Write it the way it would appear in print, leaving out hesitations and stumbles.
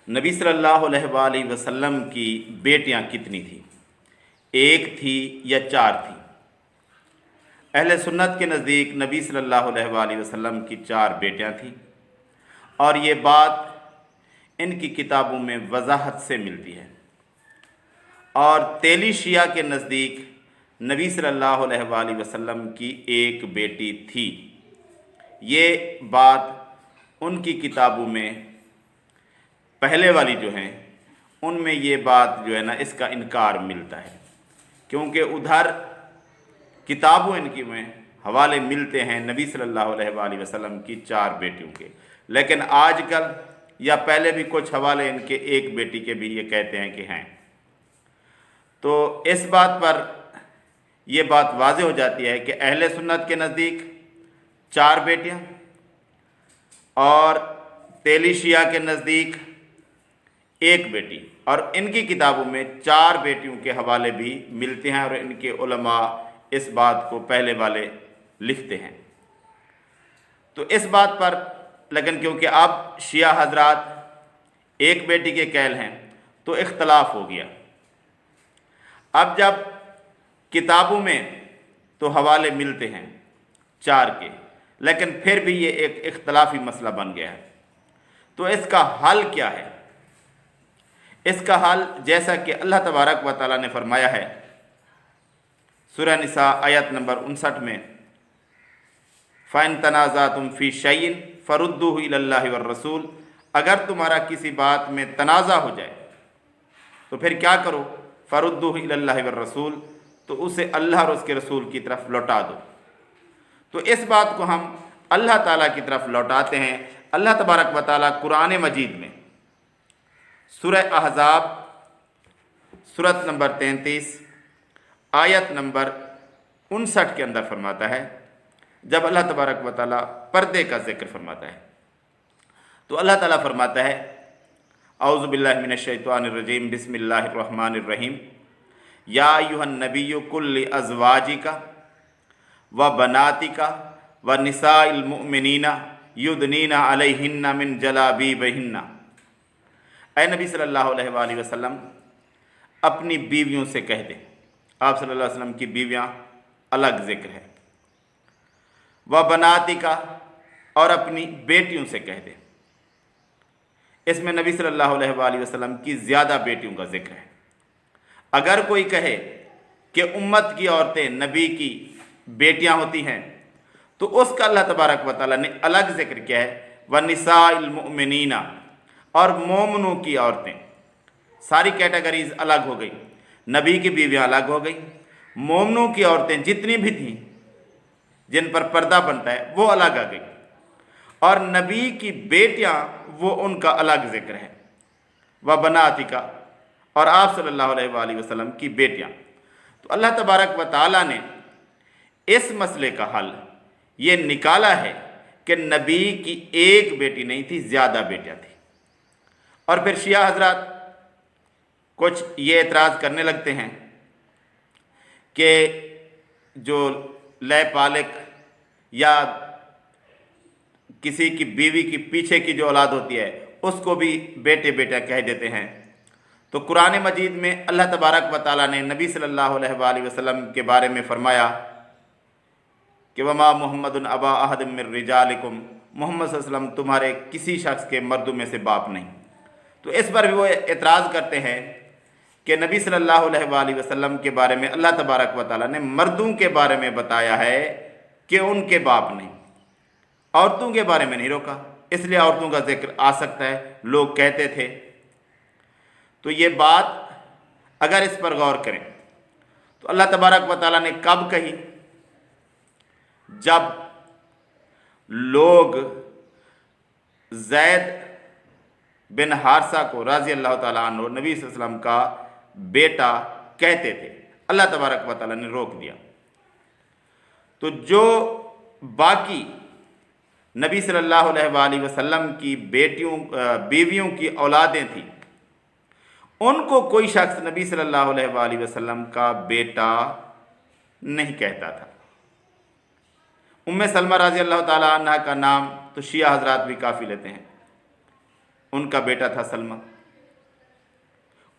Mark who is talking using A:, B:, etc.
A: نبی صلی اللہ علیہ وسلم کی بیٹیاں کتنی تھیں؟ ایک تھی یا چار تھیں؟ اہل سنت کے نزدیک نبی صلی اللہ علیہ وسلم کی چار بیٹیاں تھیں، اور یہ بات ان کی کتابوں میں وضاحت سے ملتی ہے۔ اور تیلی شیعہ کے نزدیک نبی صلی اللہ علیہ وسلم کی ایک بیٹی تھی۔ یہ بات ان کی کتابوں میں پہلے والی جو ہیں ان میں یہ بات جو ہے نا اس کا انکار ملتا ہے، کیونکہ ادھر کتابوں ان کی میں حوالے ملتے ہیں نبی صلی اللہ علیہ وسلم کی چار بیٹیوں کے، لیکن آج کل یا پہلے بھی کچھ حوالے ان کے ایک بیٹی کے بھی یہ کہتے ہیں کہ ہیں۔ تو اس بات پر یہ بات واضح ہو جاتی ہے کہ اہل سنت کے نزدیک چار بیٹیاں، اور تیلی شیعہ کے نزدیک ایک بیٹی، اور ان کی کتابوں میں چار بیٹیوں کے حوالے بھی ملتے ہیں، اور ان کے علماء اس بات کو پہلے والے لکھتے ہیں۔ تو اس بات پر لیکن کیونکہ اب شیعہ حضرات ایک بیٹی کے قائل ہیں تو اختلاف ہو گیا۔ اب جب کتابوں میں تو حوالے ملتے ہیں چار کے، لیکن پھر بھی یہ ایک اختلافی مسئلہ بن گیا ہے، تو اس کا حل کیا ہے؟ اس کا حل جیسا کہ اللہ تبارک و تعالیٰ نے فرمایا ہے سورہ نساء آیت نمبر 59 میں، فَإِن تَنَازَعْتُمْ فِي شَيْءٍ فَرُدُّوهُ إِلَى اللَّهِ وَالرَّسُولِ، اگر تمہارا کسی بات میں تنازع ہو جائے تو پھر کیا کرو؟ فَرُدُّوهُ إِلَى اللَّهِ وَالرَّسُولِ، تو اسے اللہ اور اس کے رسول کی طرف لوٹا دو۔ تو اس بات کو ہم اللہ تعالیٰ کی طرف لوٹاتے ہیں۔ اللہ تبارک و تعالیٰ قرآن مجید میں سورہ احزاب سورت نمبر 33 آیت نمبر 59 کے اندر فرماتا ہے، جب اللہ تبارک و تعالیٰ پردے کا ذکر فرماتا ہے تو اللہ تعالیٰ فرماتا ہے، اعوذ باللہ من الشیطان الرجیم، بسم اللہ الرحمن الرحیم، یا ایھا النبی قل لازواجک وبناتک ونساء المؤمنین یدنین علیہن من جلابیبہن، اے نبی صلی اللہ علیہ وسلم اپنی بیویوں سے کہہ دیں۔ آپ صلی اللہ علیہ وسلم کی بیویاں الگ ذکر ہے، وبناتک، اور اپنی بیٹیوں سے کہہ دیں۔ اس میں نبی صلی اللہ علیہ وسلم کی زیادہ بیٹیوں کا ذکر ہے۔ اگر کوئی کہے کہ امت کی عورتیں نبی کی بیٹیاں ہوتی ہیں تو اس کا اللہ تبارک و تعالیٰ نے الگ ذکر کیا ہے، وَنِسَاءِ الْمُؤْمِنِينَ، اور مومنوں کی عورتیں۔ ساری کیٹیگریز الگ ہو گئی، نبی کی بیویاں الگ ہو گئی، مومنوں کی عورتیں جتنی بھی تھیں جن پر پردہ بنتا ہے وہ الگ آ گئی، اور نبی کی بیٹیاں وہ ان کا الگ ذکر ہے، وَبَنَاتِكَ، اور آپ صلی اللہ علیہ وسلم کی بیٹیاں۔ تو اللہ تبارک و تعالیٰ نے اس مسئلے کا حل یہ نکالا ہے کہ نبی کی ایک بیٹی نہیں تھی، زیادہ بیٹیاں تھیں۔ اور پھر شیعہ حضرات کچھ یہ اعتراض کرنے لگتے ہیں کہ جو لے پالک یا کسی کی بیوی کی پیچھے کی جو اولاد ہوتی ہے اس کو بھی بیٹے بیٹا کہہ دیتے ہیں۔ تو قرآن مجید میں اللہ تبارک و تعالیٰ نے نبی صلی اللہ علیہ وسلم کے بارے میں فرمایا کہ وما محمد ابا احد من رجالکم، محمد صلی اللہ علیہ وسلم تمہارے کسی شخص کے مردوں میں سے باپ نہیں۔ تو اس پر بھی وہ اعتراض کرتے ہیں کہ نبی صلی اللہ علیہ وسلم کے بارے میں اللہ تبارک و تعالیٰ نے مردوں کے بارے میں بتایا ہے کہ ان کے باپ نہیں، عورتوں کے بارے میں نہیں روکا، اس لیے عورتوں کا ذکر آ سکتا ہے، لوگ کہتے تھے۔ تو یہ بات اگر اس پر غور کریں تو اللہ تبارک و تعالیٰ نے کب کہی؟ جب لوگ زید بن حارثہ کو رضی اللہ تعالیٰ عنہ نبی صلی اللہ علیہ وسلم کا بیٹا کہتے تھے، اللہ تبارک و تعالیٰ نے روک دیا۔ تو جو باقی نبی صلی اللہ علیہ وسلم کی بیویوں کی اولادیں تھیں ان کو کوئی شخص نبی صلی اللہ علیہ وسلم کا بیٹا نہیں کہتا تھا۔ ام سلمہ رضی اللہ تعالیٰ عنہ کا نام تو شیعہ حضرات بھی کافی لیتے ہیں، ان کا بیٹا تھا سلمہ،